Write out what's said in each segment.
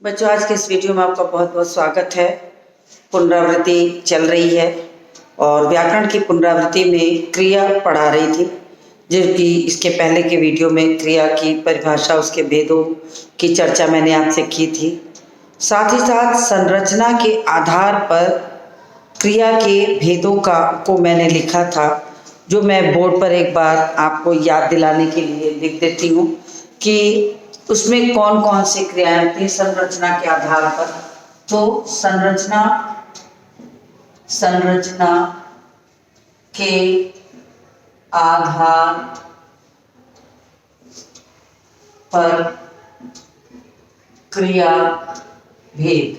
बच्चों, आज के इस वीडियो में आपका बहुत बहुत स्वागत है। पुनरावृत्ति चल रही है और व्याकरण की पुनरावृत्ति में क्रिया पढ़ा रही थी, जबकि इसके पहले के वीडियो में क्रिया की परिभाषा, उसके भेदों की चर्चा मैंने आपसे की थी। साथ ही साथ संरचना के आधार पर क्रिया के भेदों को मैंने लिखा था, जो मैं बोर्ड पर एक बार आपको याद दिलाने के लिए लिख देती हूँ कि उसमें कौन कौन सी क्रियाएं होती हैं संरचना के आधार पर। तो संरचना के आधार पर क्रिया भेद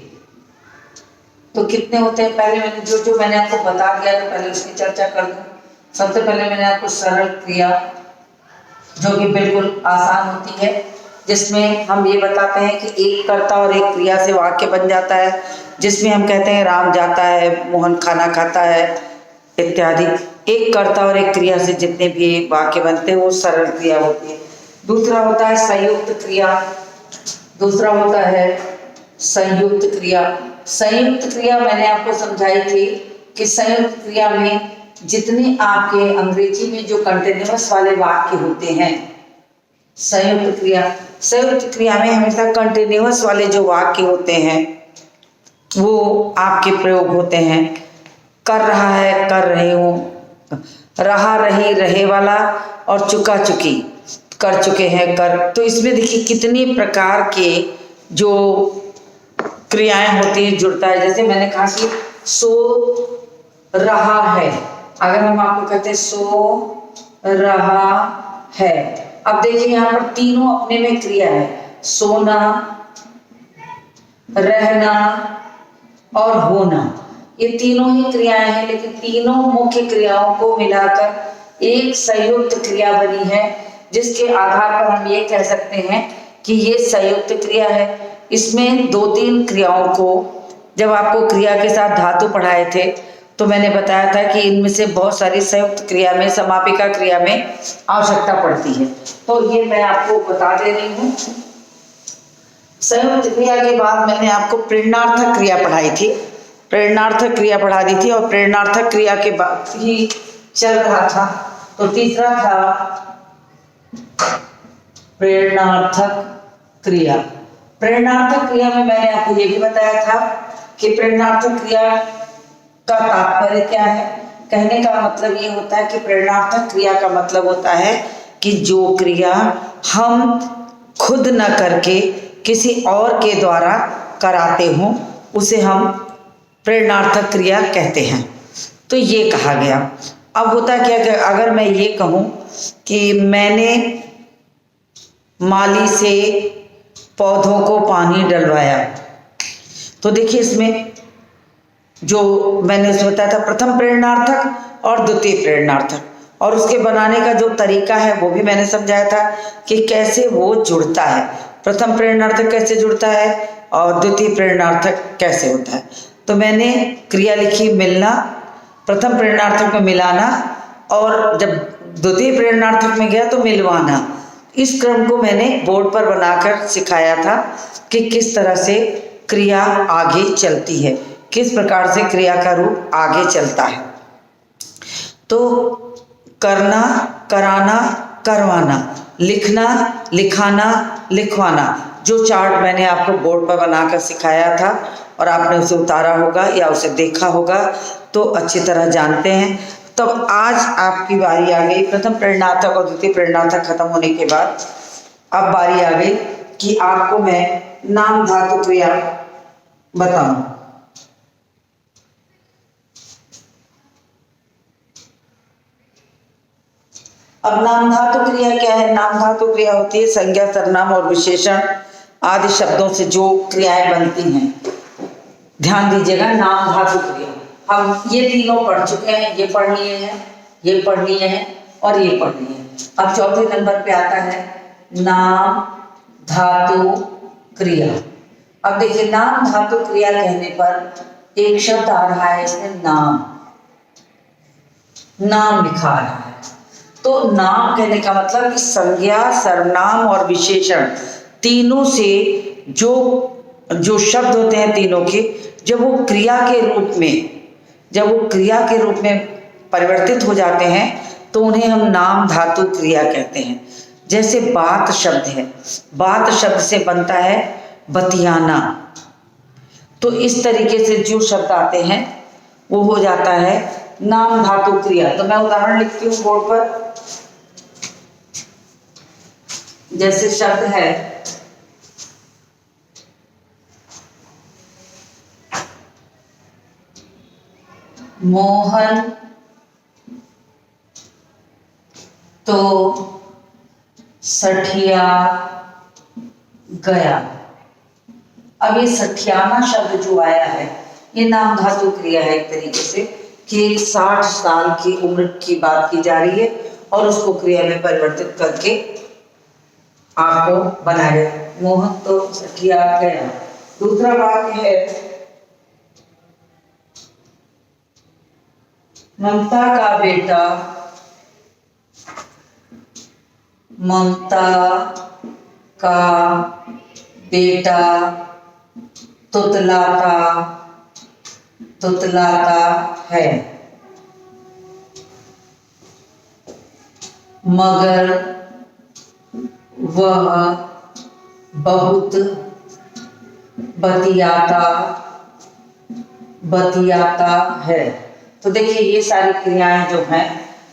तो कितने होते हैं। पहले मैंने जो मैंने आपको बता दिया था, पहले उसकी चर्चा कर दूं। सबसे पहले मैंने आपको सरल क्रिया, जो कि बिल्कुल आसान होती है, जिसमें हम ये बताते हैं कि एक कर्ता और एक क्रिया से वाक्य बन जाता है, जिसमें हम कहते हैं राम जाता है, मोहन खाना खाता है इत्यादि। एक कर्ता और एक क्रिया से जितने भी वाक्य बनते हैं वो सरल क्रिया होती है। दूसरा होता है संयुक्त क्रिया। संयुक्त क्रिया मैंने आपको समझाई थी कि संयुक्त क्रिया में जितने आपके अंग्रेजी में जो कंटिन्यूअस वाले वाक्य होते हैं, संयुक्त क्रिया में हमेशा कंटिन्यूअस वाले जो वाक्य होते हैं वो आपके प्रयोग होते हैं। कर रहा है, कर रहे हूँ, रहा रही रहे वाला, और चुका चुकी, कर चुके हैं कर। तो इसमें देखिए कितनी प्रकार के जो क्रियाएं होती हैं, जुड़ता है। जैसे मैंने कहा कि सो रहा है, अगर हम आपको कहते हैं सो रहा है, अब देखिए यहाँ पर तीनों अपने में क्रिया है, सोना, रहना और होना। ये तीनों ही क्रियाएं हैं, लेकिन तीनों मुख्य क्रियाओं को मिलाकर एक संयुक्त क्रिया बनी है, जिसके आधार पर हम ये कह सकते हैं कि ये संयुक्त क्रिया है। इसमें दो तीन क्रियाओं को, जब आपको क्रिया के साथ धातु पढ़ाए थे तो मैंने बताया था कि इनमें से बहुत सारी संयुक्त क्रिया में, समापिका क्रिया में आवश्यकता पड़ती है। तो ये मैं आपको बता दे रही हूँ। संयुक्त क्रिया के बाद मैंने आपको प्रेरणार्थक क्रिया पढ़ाई थी, प्रेरणार्थक क्रिया पढ़ा दी थी, और प्रेरणार्थक क्रिया के बाद ही चल रहा था। तो तीसरा था प्रेरणार्थक क्रिया। प्रेरणार्थक क्रिया में मैंने आपको ये भी बताया था कि प्रेरणार्थक क्रिया का तात्पर्य क्या है। कहने का मतलब ये होता है कि प्रेरणार्थक क्रिया का मतलब होता है कि जो क्रिया हम खुद न करके किसी और के द्वारा कराते हों, उसे हम प्रेरणार्थक क्रिया कहते हैं। तो ये कहा गया। अब होता क्या कि अगर मैं ये कहूँ कि मैंने माली से पौधों को पानी डलवाया, तो देखिए इसमें जो मैंने उसमें बताया था प्रथम प्रेरणार्थक और द्वितीय प्रेरणार्थक, और उसके बनाने का जो तरीका है वो भी मैंने समझाया था कि कैसे वो जुड़ता है। प्रथम प्रेरणार्थक कैसे जुड़ता है और द्वितीय प्रेरणार्थक कैसे होता है। तो मैंने क्रिया लिखी मिलना, प्रथम प्रेरणार्थक में मिलाना, और जब द्वितीय प्रेरणार्थक में गया तो मिलवाना। इस क्रम को मैंने बोर्ड पर बनाकर सिखाया था कि किस तरह से क्रिया आगे चलती है, किस प्रकार से क्रिया का रूप आगे चलता है। तो करना, कराना, करवाना, लिखना, लिखाना, लिखवाना, जो चार्ट मैंने आपको बोर्ड पर बनाकर सिखाया था और आपने उसे उतारा होगा या उसे देखा होगा तो अच्छी तरह जानते हैं। तब आज आपकी बारी आ गई, प्रथम प्रेरणार्थक और द्वितीय प्रेरणार्थक खत्म होने के बाद अब बारी आ गई कि आपको मैं नाम धातु क्रिया बताऊं। अब नाम धातु क्रिया क्या है। नाम धातु क्रिया होती है संज्ञा, सर्वनाम और विशेषण आदि शब्दों से जो क्रियाएं बनती हैं। ध्यान दीजिएगा, नाम धातु क्रिया हम ये तीनों पढ़ चुके हैं, ये पढ़ लिए हैं, ये पढ़ लिए हैं और ये पढ़ लिए हैं। अब चौथे नंबर पे आता है नाम धातु क्रिया। अब देखिए, नाम धातु क्रिया कहने पर एक शब्द आ रहा है, इसमें नाम लिखा आ रहा है। तो नाम कहने का मतलब कि संज्ञा, सर्वनाम और विशेषण तीनों से जो जो शब्द होते हैं तीनों के, जब वो क्रिया के रूप में परिवर्तित हो जाते हैं तो उन्हें हम नाम धातु क्रिया कहते हैं। जैसे बात शब्द है, बात शब्द से बनता है बतियाना। तो इस तरीके से जो शब्द आते हैं वो हो जाता है नाम धातु क्रिया। तो मैं उदाहरण लिखती हूँ बोर्ड पर। जैसे शब्द है मोहन तो सठिया गया। अब ये सठियाना शब्द जो आया है ये नाम धातु क्रिया है एक तरीके से, कि 60 साल की उम्र की बात की जा रही है और उसको क्रिया में परिवर्तित करके आपको बनाया। मोहन तो सठिया गया। दूसरा वाक्य है ममता का बेटा ममता का बेटा तुतलाता है, मगर वह बहुत बतियाता है। तो देखिए ये सारी क्रियाएं जो हैं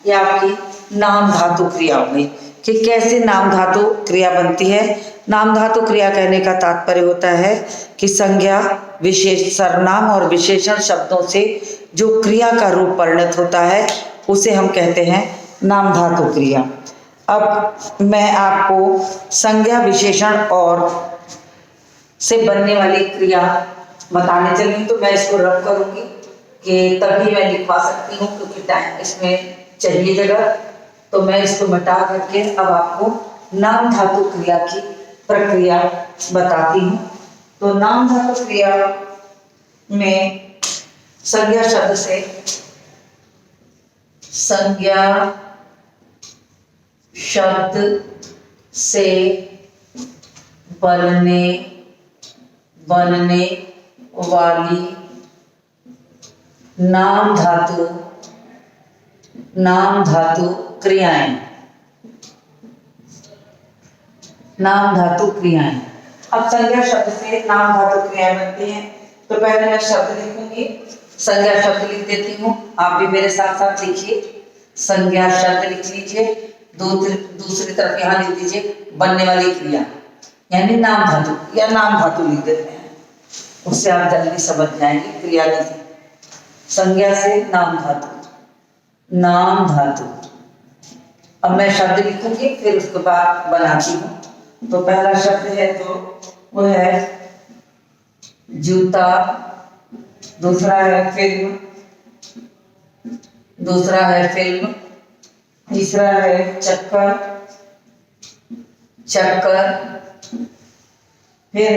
ये आपकी नाम धातु क्रिया हो गई। कि कैसे नाम धातु क्रिया बनती है। नाम धातु क्रिया कहने का तात्पर्य होता है कि संज्ञा, विशेष, सर्वनाम और विशेषण शब्दों से जो क्रिया का रूप परिणत होता है उसे हम कहते हैं नाम धातु क्रिया। अब मैं आपको संज्ञा, विशेषण और से बनने वाली क्रिया बताने चलूँगी। तो मैं इसको रब करूँगी कि तभी मैं लिखवा सकती हूँ, क्योंकि टाइम इसमें चाहिए जगह। तो मैं इसको मिटा करके अब आपको नाम धातु क्रिया की प्रक्रिया बताती हूँ। तो नाम धातु क्रिया में संज्ञा शब्द से बनने वाली नाम धातु क्रियाएं। अब संज्ञा शब्द से नाम धातु क्रियाएं बनती हैं। तो पहले मैं शब्द लिखूंगी, संज्ञा शब्द लिख देती हूँ। आप भी मेरे साथ साथ लिखिए। संज्ञा शब्द लिख लीजिए, दूसरी तरफ यहाँ लिख दीजिए बनने वाली क्रिया, यानी नाम धातु या नाम धातु लिख देते हैं, उससे आप जल्दी समझ जाएंगे क्रिया की। संज्ञा से नाम धातु। अब मैं शब्द लिखूंगी फिर उसके बाद बनाती हूँ। तो पहला शब्द है तो वो है जूता, दूसरा है फिल्म, तीसरा है चक्कर, फिर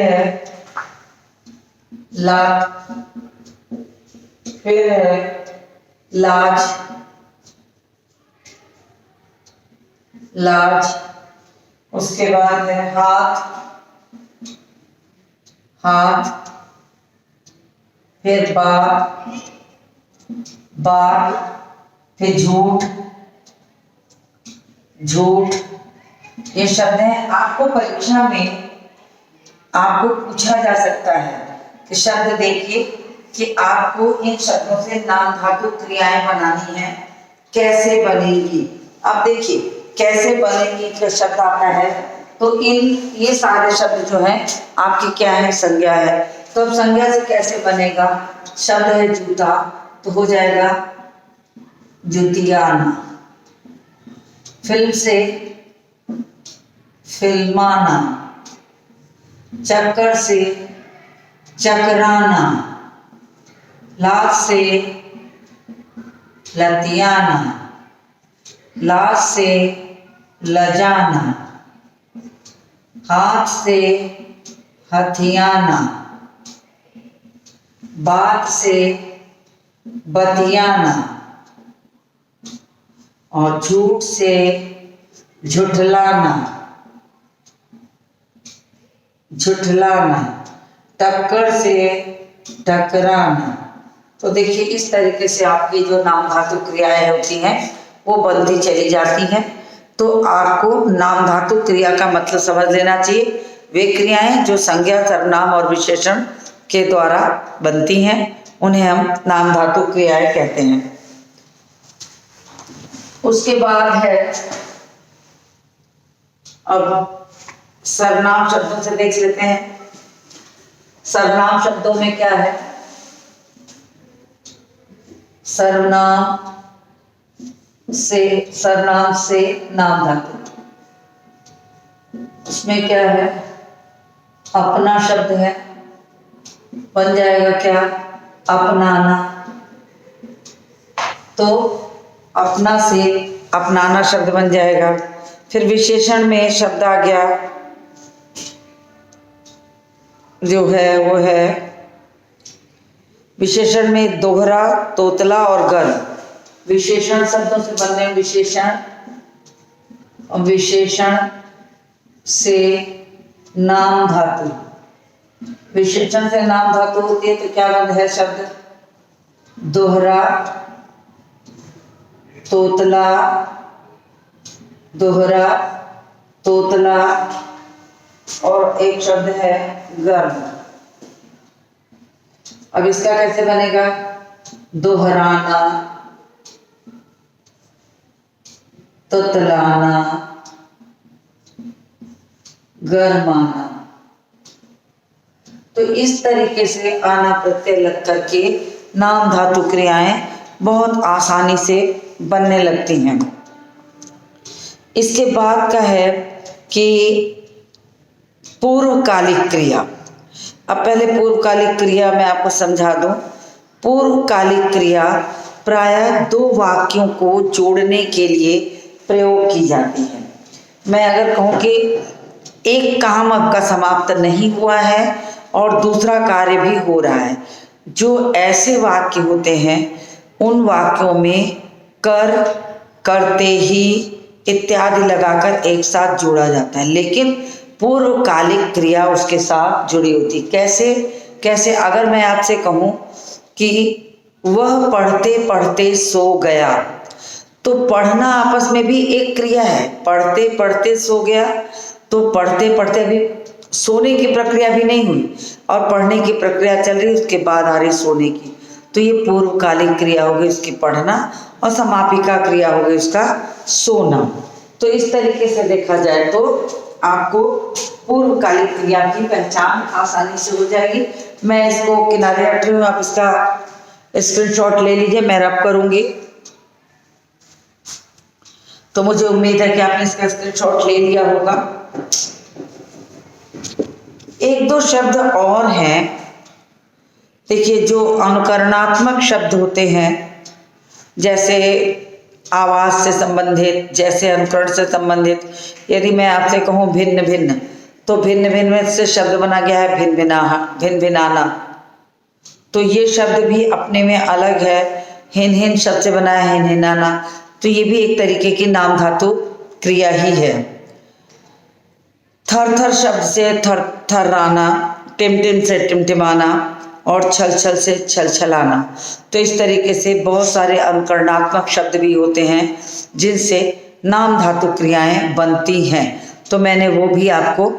है लाज, उसके बाद है हाथ, फिर बात, फिर झूठ। ये शब्द है। आपको परीक्षा में आपको पूछा जा सकता है कि शब्द देखिए कि आपको इन शब्दों से नाम धातु क्रियाएं बनानी है, कैसे बनेगी। अब देखिए कैसे बनेगी का शब्द आता है तो ये सारे शब्द जो हैं आपकी क्या है, संज्ञा है। तो अब संज्ञा से कैसे बनेगा। शब्द है जूता तो हो जाएगा जुतियाना, फिल्म से फिल्माना, चक्कर से चकराना, लाज से लतियाना, लाज से लजाना, हाथ से हथियाना, बात से बतियाना और झूठ से झुठलाना। टक्कर से टकराना। तो देखिए इस तरीके से आपकी जो नाम धातु क्रियाएं होती हैं वो बनती चली जाती हैं। तो आपको नाम धातु क्रिया का मतलब समझ लेना चाहिए। वे क्रियाएं जो संज्ञा, सर्वनाम और विशेषण के द्वारा बनती हैं उन्हें हम नाम धातु क्रियाएं कहते हैं। उसके बाद है अब सर्वनाम शब्दों से देख लेते हैं। सर्वनाम शब्दों में क्या है? सर्वनाम से नाम धातु, उसमें क्या है? अपना शब्द है, बन जाएगा क्या? अपनाना। तो अपना से अपनाना शब्द बन जाएगा। फिर विशेषण में शब्द आ गया जो है वो है विशेषण में दोहरा, तोतला और गर्म। विशेषण शब्दों से बनने विशेषण, विशेषण से नाम धातु। विशेषण से नाम धातु होती है तो क्या बंद है शब्द? दोहरा, तोतला, दोहरा, तोतला और एक शब्द है गर्म। अब इसका कैसे बनेगा? दोहराना, तोतलाना, गर्माना। तो इस तरीके से आना प्रत्यय लग करके नाम धातु क्रियाएं बहुत आसानी से बनने लगती हैं। इसके बाद का है कि पूर्वकालिक क्रिया। अब पहले पूर्वकालिक क्रिया मैं आपको समझा दूं। पूर्वकालिक क्रिया प्रायः दो वाक्यों को जोड़ने के लिए प्रयोग की जाती है। मैं अगर कहूँ कि एक काम आपका समाप्त नहीं हुआ है और दूसरा कार्य भी हो रहा है, जो ऐसे वाक्य होते हैं उन वाक्यों में कर, करते ही इत्यादि लगाकर एक साथ जोड़ा जाता है, लेकिन पूर्वकालिक क्रिया उसके साथ जुड़ी होती। कैसे अगर मैं आपसे कहूँ कि वह पढ़ते पढ़ते सो गया, तो पढ़ना आपस में भी एक क्रिया है। पढ़ते पढ़ते सो गया, तो पढ़ते पढ़ते अभी सोने की प्रक्रिया भी नहीं हुई और पढ़ने की प्रक्रिया चल रही, उसके बाद आ रही सोने की। तो ये पूर्वकालिक क्रिया होगी उसकी पढ़ना, और समापिका क्रिया होगी उसका सोना। तो इस तरीके से देखा जाए तो आपको पूर्वकालिक क्रिया की पहचान आसानी से हो जाएगी। मैं इसको किनारे रख रही हूँ, आप इसका स्क्रीनशॉट ले लीजिए, मैं रब करूंगी। तो मुझे उम्मीद है कि आपने इसका स्क्रीनशॉट ले लिया होगा। एक दो शब्द और हैं, देखिए, जो अनुकरणात्मक शब्द होते हैं, जैसे आवाज से संबंधित, जैसे अनुकरण से संबंधित। यदि मैं आपसे कहूँ भिन्न भिन्न, तो भिन्न भिन्न से शब्द बना गया है भिन्न भिन्न भिन्नाना। तो ये शब्द भी अपने में अलग है। हिन हिन शब्द से बना है हिन हिनाना, तो ये भी एक तरीके की नाम धातु क्रिया ही है। थर थर शब्द से थर थर्राना, टिमटिम से टिमटिमाना और छल छल से छल छलाना। तो इस तरीके से बहुत सारे अनुकरणात्मक शब्द भी होते हैं जिनसे नाम धातु क्रियाएं बनती हैं। तो मैंने वो भी आपको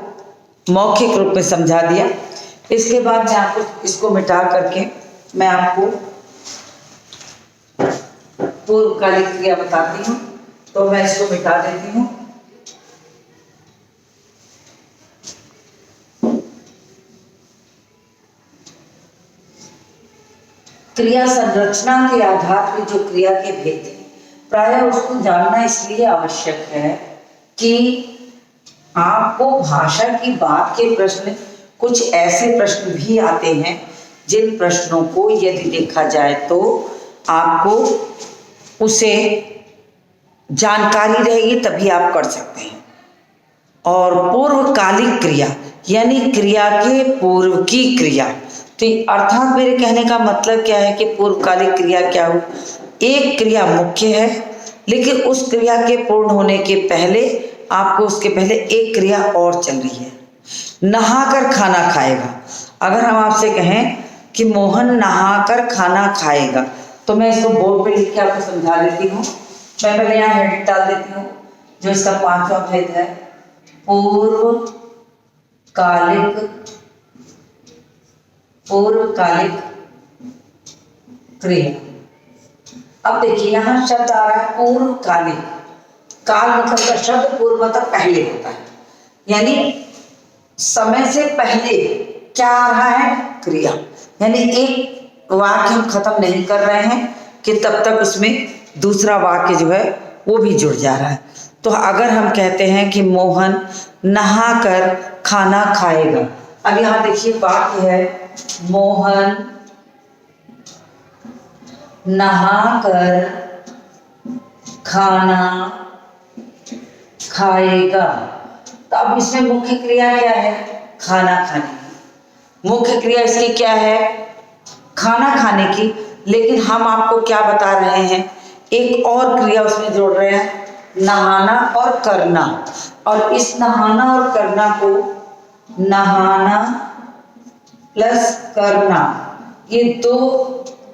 मौखिक रूप में समझा दिया। इसके बाद मैं आपको इसको मिटा करके मैं आपको पूर्वकालिक क्रिया बताती हूँ। तो मैं इसको मिटा देती हूँ। क्रिया संरचना के आधार पर जो क्रिया के भेद हैं, प्रायः उसको जानना इसलिए आवश्यक है कि आपको भाषा की बात के प्रश्न, कुछ ऐसे प्रश्न भी आते हैं जिन प्रश्नों को यदि देखा जाए तो आपको उसे जानकारी रहेगी तभी आप कर सकते हैं। और पूर्वकालिक क्रिया यानी क्रिया के पूर्व की क्रिया। तो अर्थात मेरे कहने का मतलब क्या है कि पूर्वकालिक क्रिया क्या हो? एक क्रिया मुख्य है, लेकिन उस क्रिया के पूर्ण होने के पहले आपको उसके पहले एक क्रिया और चल रही है। नहाकर खाना खाएगा। अगर हम आपसे कहें कि मोहन नहाकर खाना खाएगा, तो मैं इसको बोर्ड पे लिख के आपको समझा देती हूँ। मैं पहले यहाँ हेडिंग डाल देती हूँ, जो इसका 5वां भेद है, पूर्वकालिक क्रिया। अब देखिए यहाँ शब्द आ रहा है पूर्वकालिक। काल मतलब का शब्द पूर्व मतलब पहले होता है, यानी समय से पहले क्या आ रहा है, क्रिया। यानी एक वाक्य हम खत्म नहीं कर रहे हैं कि तब तक उसमें दूसरा वाक्य जो है वो भी जुड़ जा रहा है। तो अगर हम कहते हैं कि मोहन नहाकर खाना खाएगा, अब यहाँ देखिए वाक्य है मोहन नहाकर खाना खाएगा। तो अब इसमें मुख्य क्रिया क्या है, खाना खाने की। मुख्य क्रिया इसकी क्या है, खाना खाने की। लेकिन हम आपको क्या बता रहे हैं, एक और क्रिया उसमें जोड़ रहे हैं, नहाना और करना। और इस नहाना और करना को नहाना प्लस करना, ये दो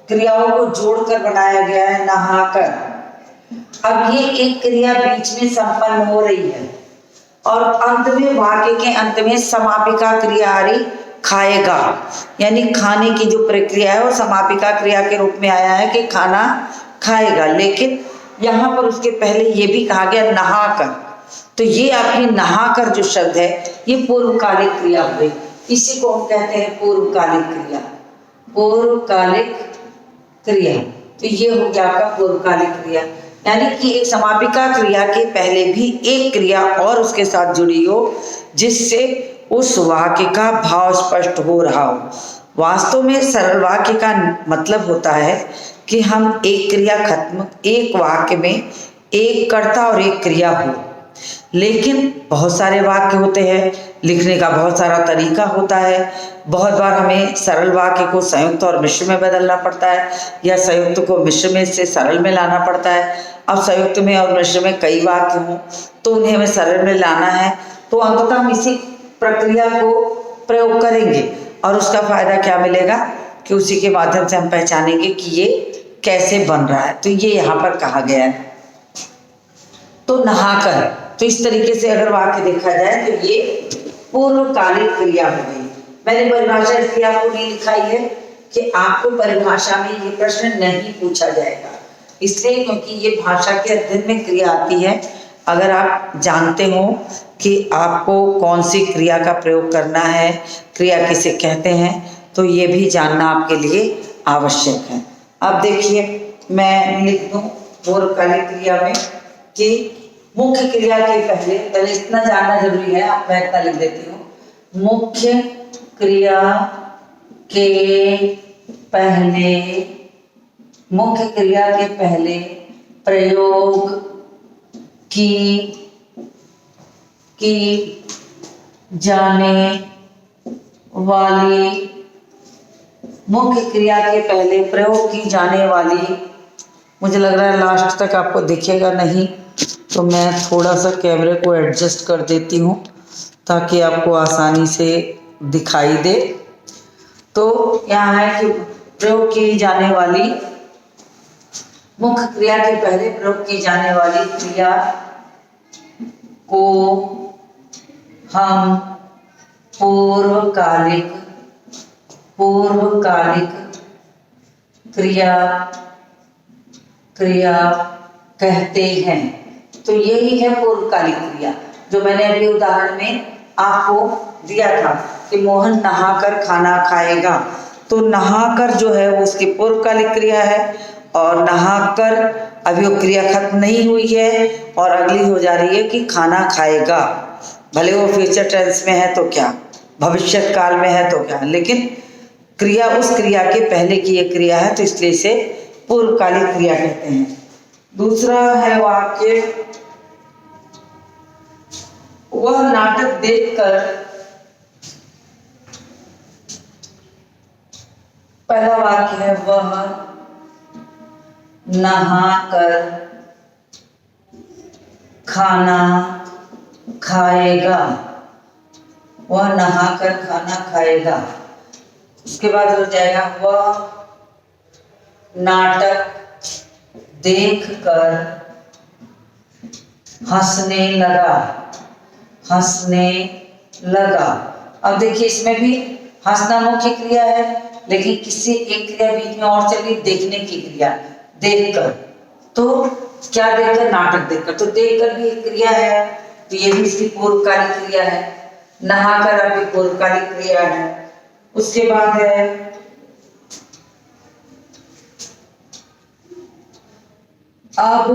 क्रियाओं को जोड़कर बनाया गया है नहाकर। अब ये एक क्रिया बीच में संपन्न हो रही है और अंत में, वाक्य के अंत में समापिका क्रिया आ रही, खाएगा। यानी खाने की जो प्रक्रिया है वो समापिका क्रिया के रूप में आया है कि खाना खाएगा। लेकिन यहाँ पर उसके पहले ये भी कहा गया नहाकर। तो ये आपकी नहाकर जो शब्द है ये पूर्वकालिक क्रिया हो गई। इसी को हम कहते हैं पूर्वकालिक क्रिया। पूर्वकालिक क्रिया, तो ये हो गया आपका पूर्वकालिक क्रिया, यानी कि एक समापिका क्रिया के पहले भी एक क्रिया और उसके साथ जुड़ी हो, जिससे उस वाक्य का भाव स्पष्ट हो रहा हो। वास्तव में सरल वाक्य का मतलब होता है कि हम एक क्रिया खत्म, एक वाक्य में एक कर्ता और एक क्रिया हो। लेकिन बहुत सारे वाक्य होते हैं, लिखने का बहुत सारा तरीका होता है। बहुत बार हमें सरल वाक्य को संयुक्त और मिश्र में बदलना पड़ता है, या संयुक्त को मिश्र में से सरल में लाना पड़ता है। अब संयुक्त में और मिश्र में कई वाक्य हों तो उन्हें हमें सरल में लाना है। तो अंततः हम इसी प्रक्रिया को प्रयोग करेंगे और उसका फायदा क्या मिलेगा कि उसी के माध्यम से हम पहचानेंगे कि ये कैसे बन रहा है। तो ये यहाँ पर कहा गया है। तो नहाकर, तो इस तरीके से अगर वाक्य देखा जाए तो ये पूर्वकालिक क्रिया हो गई। मैंने परिभाषा इसलिए आपको नहीं लिखाई है कि आपको परिभाषा में ये प्रश्न नहीं पूछा जाएगा, इसलिए क्योंकि ये भाषा के अध्ययन में क्रिया आती है। अगर आप जानते हो कि आपको कौन सी क्रिया का प्रयोग करना है, क्रिया किसे कहते हैं, तो ये भी जानना आपके लिए आवश्यक है। अब देखिए मैं लिख दूं पूर्वकालिक क्रिया में कि मुख्य क्रिया के पहले इतना जानना जरूरी है, आप मैं इतना लिख देती हूँ। मुख्य क्रिया के पहले प्रयोग की जाने वाली, मुख्य क्रिया के पहले प्रयोग की जाने वाली, मुझे लग रहा है लास्ट तक आपको दिखेगा नहीं, तो मैं थोड़ा सा कैमरे को एडजस्ट कर देती हूँ ताकि आपको आसानी से दिखाई दे। तो यहाँ है कि प्रयोग की जाने वाली, मुख्य क्रिया के पहले प्रयोग की जाने वाली क्रिया को हम पूर्वकालिक क्रिया कहते हैं। तो यही है पूर्वकालिक क्रिया, जो मैंने अभी उदाहरण में आपको दिया था कि मोहन नहाकर खाना खाएगा। तो नहाकर जो है वो उसकी पूर्वकालिक क्रिया है, और नहाकर अभी वो क्रिया खत्म नहीं हुई है और अगली हो जा रही है कि खाना खाएगा। भले वो फ्यूचर टेंस में है तो क्या, भविष्यत काल में है तो क्या, लेकिन क्रिया उस क्रिया के पहले की ये क्रिया है, तो इसलिए इसे पूर्वकालिक क्रिया कहते हैं। दूसरा है वाक्य, वह नाटक देखकर, पहला वाक्य है वह नहाकर खाना खाएगा, वह नहाकर खाना खाएगा। उसके बाद हो जाएगा वह नाटक देखकर हंसने लगा, हंसने लगा। अब देखिए इसमें भी हंसना मुख्य क्रिया है, लेकिन किसी एक क्रिया बीच में और चली, देखने की क्रिया, देखकर। तो क्या देखकर? नाटक देखकर। तो देखकर भी एक क्रिया है, तो ये भी इसकी पूर्वकालिक क्रिया है। नहाकर अभी पूर्वकालिक क्रिया है। उसके बाद है अब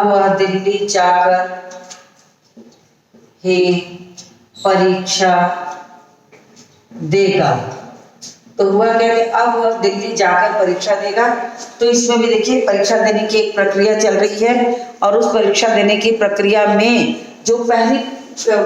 वह दिल्ली जाकर ही परीक्षा देगा। तो हुआ क्या कि अब वह दिल्ली जाकर परीक्षा देगा। तो इसमें भी देखिए परीक्षा देने की एक प्रक्रिया चल रही है, और उस परीक्षा देने की प्रक्रिया में जो पहली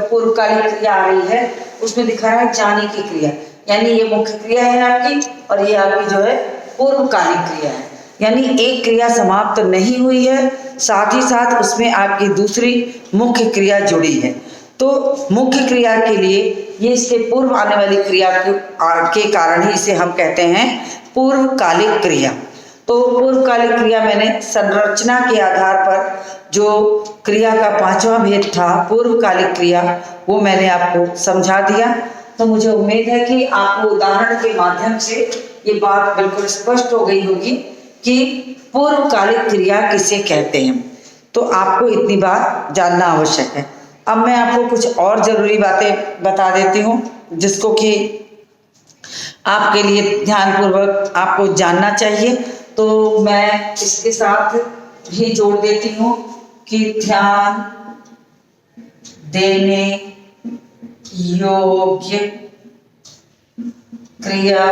पूर्वकालिक क्रिया आ रही है उसमें दिखा रहा है जाने की क्रिया, यानी ये मुख्य क्रिया है आपकी, और ये आपकी जो है पूर्वकालिक क्रिया है। यानी एक क्रिया समाप्त नहीं हुई है, साथ ही साथ उसमें आपकी दूसरी मुख्य क्रिया जुड़ी है। तो मुख्य क्रिया के लिए ये इसके पूर्व आने वाली क्रिया के कारण ही इसे हम कहते हैं पूर्वकालिक क्रिया। तो पूर्वकालिक क्रिया मैंने संरचना के आधार पर जो क्रिया का पांचवा भेद था पूर्वकालिक क्रिया, वो मैंने आपको समझा दिया। तो मुझे उम्मीद है कि आपको उदाहरण के माध्यम से ये बात बिल्कुल स्पष्ट हो गई होगी कि पूर्वकालिक क्रिया किसे कहते हैं। तो आपको इतनी बात जानना आवश्यक है। अब मैं आपको कुछ और जरूरी बातें बता देती हूँ, जिसको कि आपके लिए ध्यानपूर्वक आपको जानना चाहिए। तो मैं इसके साथ भी जोड़ देती हूँ कि ध्यान देने योग्य क्रिया,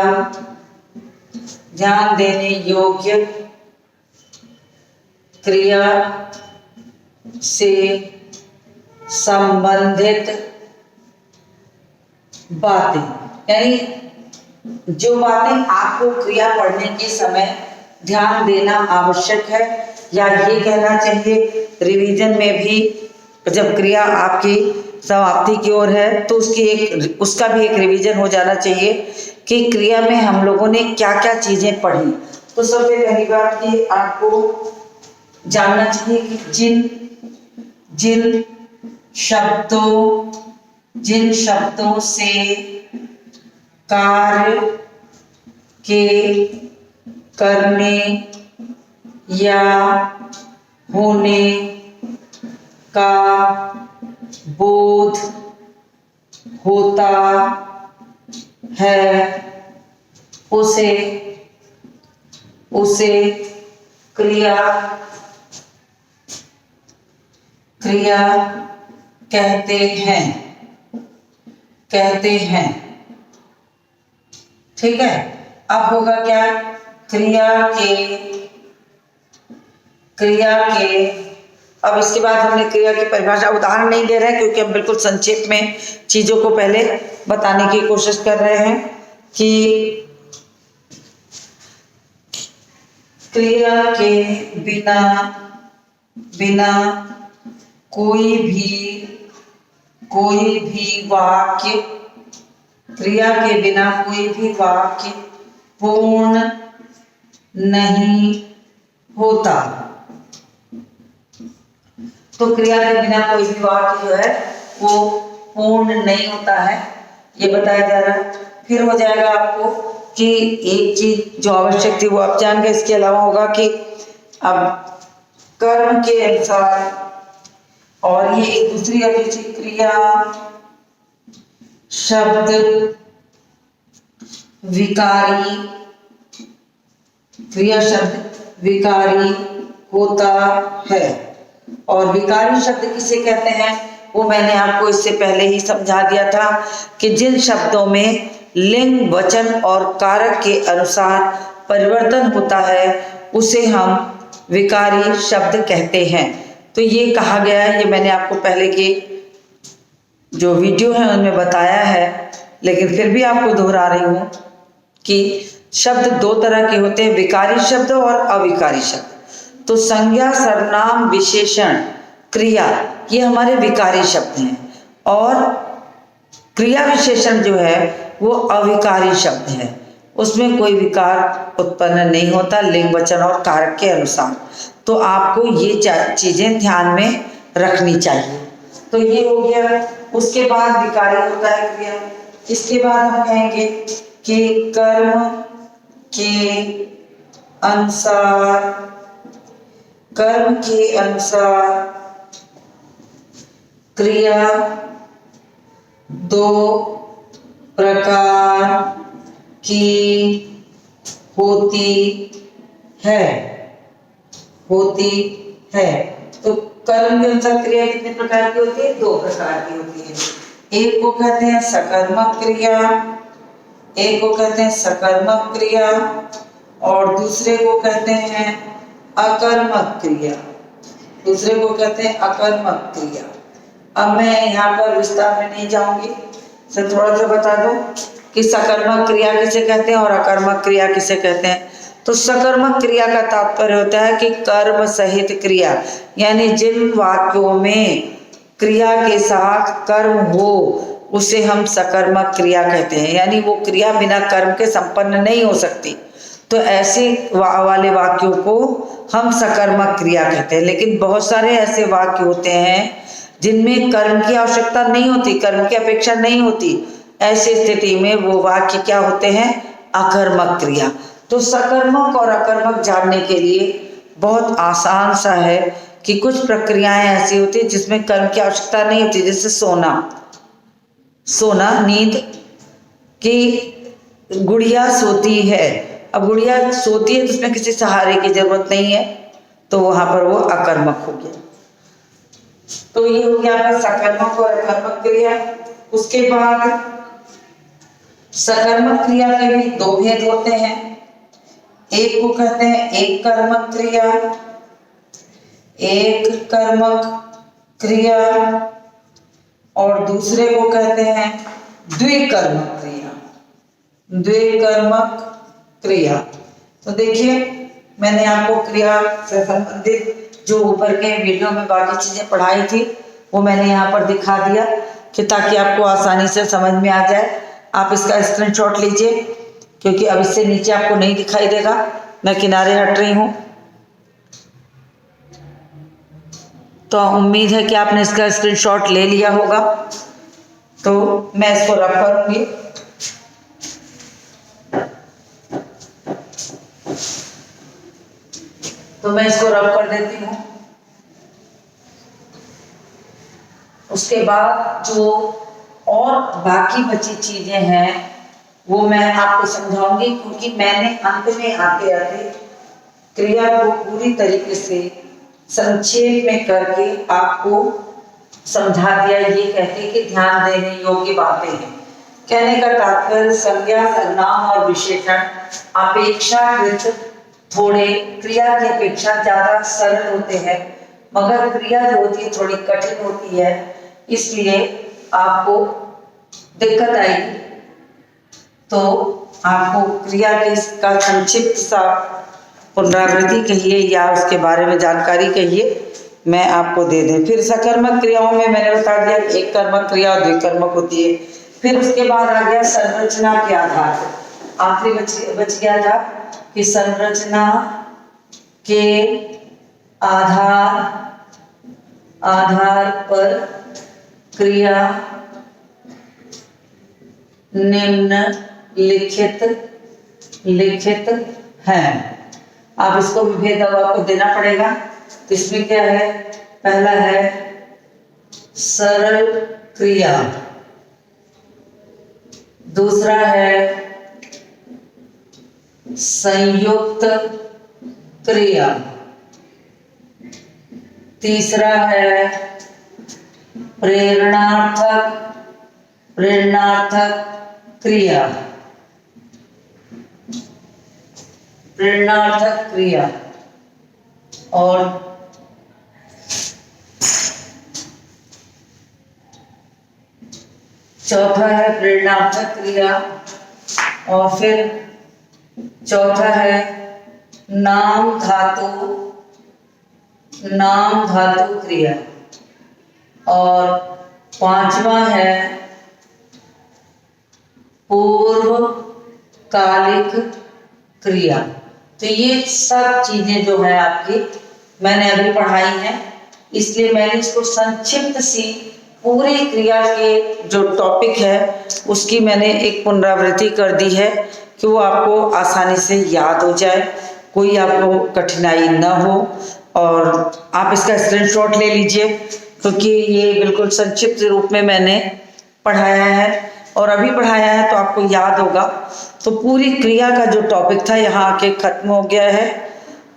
ध्यान देने योग्य क्रिया से संबंधित बातें, यानी जो बातें आपको क्रिया पढ़ने के समय ध्यान देना आवश्यक है, या ये कहना चाहिए रिवीजन में भी जब क्रिया आपकी समाप्ति की ओर है तो उसका भी एक रिवीजन हो जाना चाहिए कि क्रिया में हम लोगों ने क्या क्या चीजें पढ़ी। तो सबसे पहली बात ये आपको जानना चाहिए कि जिन शब्दों से कार्य के करने या होने का बोध होता है उसे क्रिया कहते हैं। ठीक है। अब होगा क्या? क्रिया के अब इसके बाद हमने क्रिया की परिभाषा, उदाहरण नहीं दे रहे हैं क्योंकि हम बिल्कुल संक्षेप में चीजों को पहले बताने की कोशिश कर रहे हैं कि क्रिया के बिना कोई भी वाक्य, क्रिया के बिना कोई भी वाक्य पूर्ण नहीं होता। तो क्रिया के बिना कोई भी वाक्य जो है वो पूर्ण नहीं होता है, ये बताया जा रहा है। फिर हो जाएगा आपको कि एक चीज जो आवश्यक थी वो आप जान गए। इसके अलावा होगा कि अब कर्म के अनुसार, और ये एक दूसरी अभिरुचि, क्रिया शब्द विकारी होता है। और विकारी शब्द किसे कहते हैं वो मैंने आपको इससे पहले ही समझा दिया था कि जिन शब्दों में लिंग, वचन और कारक के अनुसार परिवर्तन होता है उसे हम विकारी शब्द कहते हैं। तो ये कहा गया है, ये मैंने आपको पहले के जो वीडियो है उनमें बताया है, लेकिन फिर भी आपको दोहरा रही हूँ कि शब्द दो तरह के होते हैं, विकारी शब्द और अविकारी शब्द। तो संज्ञा, सर्वनाम, विशेषण क्रिया, ये हमारे विकारी शब्द हैं। और क्रिया विशेषण जो है वो अविकारी शब्द है, उसमें कोई विकार उत्पन्न नहीं होता लिंग वचन और कारक के अनुसार। तो आपको ये चीजें ध्यान में रखनी चाहिए। तो ये हो गया। उसके बाद विकारी होता है क्रिया। इसके बाद हम कहेंगे कि कर्म के अनुसार क्रिया दो प्रकार की होती है। तो कर्म के अनुसार क्रिया कितने प्रकार की होती है? 2 प्रकार की होती है। एक को कहते हैं सकर्मक क्रिया, और दूसरे को कहते हैं अकर्मक क्रिया। अब मैं यहाँ पर विस्तार में नहीं जाऊंगी, सिर्फ थोड़ा सा बता दूं कि सकर्मक क्रिया किसे कहते हैं और अकर्मक क्रिया किसे कहते हैं। तो सकर्मक क्रिया का तात्पर्य होता है कि कर्म सहित क्रिया, यानी जिन वाक्यों में क्रिया के साथ कर्म हो उसे हम सकर्मक क्रिया कहते हैं, यानी वो क्रिया बिना कर्म के संपन्न नहीं हो सकती। तो ऐसे वाले वाक्यों को हम सकर्मक क्रिया कहते हैं। लेकिन बहुत सारे ऐसे वाक्य होते हैं जिनमें कर्म की आवश्यकता नहीं होती, कर्म की अपेक्षा नहीं होती। ऐसी स्थिति में वो वाक्य क्या होते हैं? अकर्मक क्रिया। तो सकर्मक और अकर्मक जानने के लिए बहुत आसान सा है कि कुछ प्रक्रियाएं ऐसी होती है जिसमें कर्म की आवश्यकता नहीं होती, जैसे सोना, नींद की गुड़िया सोती है। अब गुड़िया सोती है तो उसमें किसी सहारे की जरूरत नहीं है, तो वहां पर वो अकर्मक हो गया। तो ये हो गया आपका सकर्मक और अकर्मक क्रिया। उसके बाद सकर्मक क्रिया के भी 2 भेद होते हैं। एक को कहते हैं एक कर्मक क्रिया, और दूसरे को कहते हैं द्विकर्मक क्रिया। तो देखिए, मैंने आपको क्रिया से संबंधित जो ऊपर के वीडियो में बाकी चीजें पढ़ाई थी वो मैंने यहाँ पर दिखा दिया कि ताकि आपको आसानी से समझ में आ जाए। आप इसका स्क्रीनशॉट लीजिए, क्योंकि अब इससे नीचे आपको नहीं दिखाई देगा, मैं किनारे हट रही हूँ। तो उम्मीद है कि आपने इसका स्क्रीनशॉट ले लिया होगा। तो मैं इसको रब करूंगी। तो मैं इसको रब कर देती हूँ। उसके बाद जो और बाकी बची चीजें हैं वो मैं आपको समझाऊंगी, क्योंकि मैंने अंत में आते आते क्रिया को पूरी तरीके से संक्षेप में करके आपको समझा दिया, ये कहते कि ध्यान देने योग्य बातें हैं। कहने का तात्पर्य संज्ञा, सर्वनाम और विशेषण अपेक्षाकृत थोड़े क्रिया की अपेक्षा ज्यादा सरल होते हैं, मगर क्रिया जो होती है थोड़ी कठिन होती है, इसलिए आपको दिक्कत आएगी। तो आपको क्रिया के इसका संक्षिप्त सा पुनरावृत्ति कहिए या उसके बारे में जानकारी कहिए, मैं आपको दे दें। फिर सकर्मक क्रियाओं में मैंने बता दिया कि एक कर्मक क्रिया और द्विकर्मक होती है। फिर उसके बाद आ गया संरचना के आधार पर। आखिरी बच गया था कि संरचना के आधार पर क्रिया निम्नलिखित है। आप इसको भी भेद आपको देना पड़ेगा। तो इसमें क्या है? पहला है सरल क्रिया, दूसरा है संयुक्त क्रिया, तीसरा है प्रेरणार्थक क्रिया, और चौथा है प्रेरणार्थक क्रिया, और फिर चौथा है नाम धातु क्रिया। और पांचवा है पूर्व कालिक क्रिया। तो ये सब चीजें जो है आपकी मैंने अभी पढ़ाई हैं, इसलिए मैंने इसको संक्षिप्त सी पूरी क्रिया के जो टॉपिक है उसकी मैंने एक पुनरावृत्ति कर दी है कि वो आपको आसानी से याद हो जाए, कोई आपको कठिनाई न हो। और आप इसका स्क्रीनशॉट ले लीजिए क्योंकि ये बिल्कुल संक्षिप्त रूप में मैंने पढ़ाया है और अभी पढ़ाया है तो आपको याद होगा। तो पूरी क्रिया का जो टॉपिक था यहाँ आके खत्म हो गया है।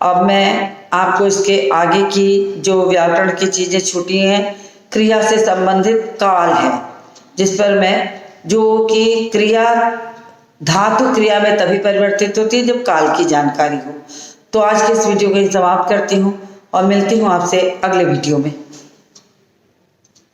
अब मैं आपको इसके आगे की जो व्याकरण की चीज़ें छूटी हैं, क्रिया से संबंधित काल है, जिस पर मैं जो कि क्रिया धातु क्रिया में तभी परिवर्तित होती है जब काल की जानकारी हो। तो आज के इस वीडियो को समाप्त करती हूँ और मिलती हूँ आपसे अगले वीडियो में।